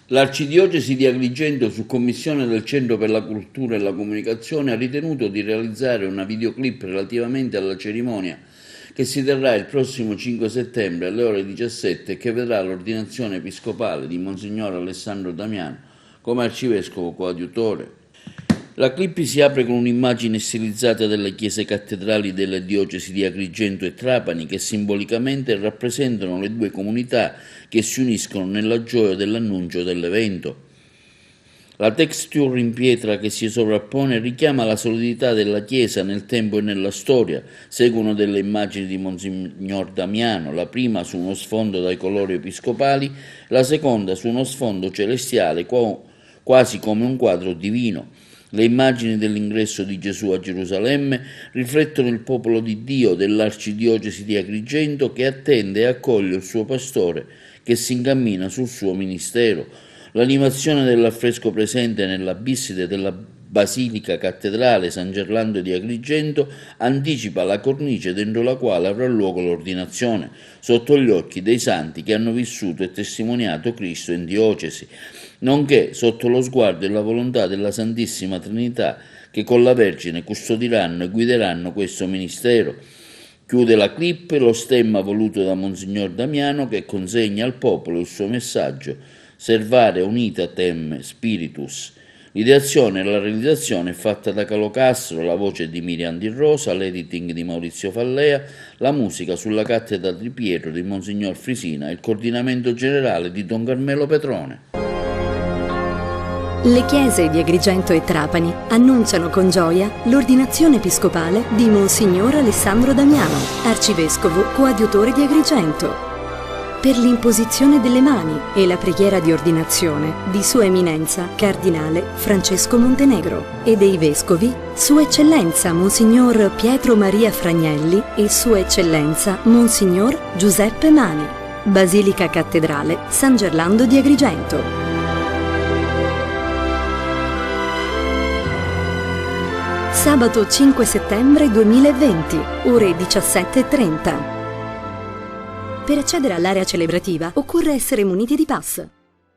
L'Arcidiocesi di Agrigento, su commissione del Centro per la Cultura e la Comunicazione, ha ritenuto di realizzare una videoclip relativamente alla cerimonia che si terrà il prossimo 5 settembre alle ore 17 e che vedrà l'ordinazione episcopale di Monsignor Alessandro Damiano come arcivescovo coadiutore. La clip si apre con un'immagine stilizzata delle chiese cattedrali delle diocesi di Agrigento e Trapani che simbolicamente rappresentano le due comunità che si uniscono nella gioia dell'annuncio dell'evento. La texture in pietra che si sovrappone richiama la solidità della Chiesa nel tempo e nella storia. Seguono delle immagini di Monsignor Damiano, la prima su uno sfondo dai colori episcopali, la seconda su uno sfondo celestiale quasi come un quadro divino. Le immagini dell'ingresso di Gesù a Gerusalemme riflettono il popolo di Dio dell'Arcidiocesi di Agrigento che attende e accoglie il suo pastore che si incammina sul suo ministero. L'animazione dell'affresco presente nella bisside della Basilica Cattedrale San Gerlando di Agrigento anticipa la cornice dentro la quale avrà luogo l'ordinazione, sotto gli occhi dei santi che hanno vissuto e testimoniato Cristo in diocesi, nonché sotto lo sguardo e la volontà della Santissima Trinità che con la Vergine custodiranno e guideranno questo ministero. Chiude la clip lo stemma voluto da Monsignor Damiano che consegna al popolo il suo messaggio Servare unitatem spiritus. L'ideazione e la realizzazione è fatta da Calo Castro, la voce di Miriam Di Rosa, l'editing di Maurizio Fallea, la musica sulla cattedra di Pietro di Monsignor Frisina e il coordinamento generale di Don Carmelo Petrone. Le chiese di Agrigento e Trapani annunciano con gioia l'ordinazione episcopale di Monsignor Alessandro Damiano, arcivescovo coadiutore di Agrigento, per l'imposizione delle mani e la preghiera di ordinazione di Sua Eminenza Cardinale Francesco Montenegro e dei vescovi Sua Eccellenza Monsignor Pietro Maria Fragnelli e Sua Eccellenza Monsignor Giuseppe Mani, Basilica Cattedrale San Gerlando di Agrigento. Sabato 5 settembre 2020, ore 17:30. Per accedere all'area celebrativa occorre essere muniti di pass.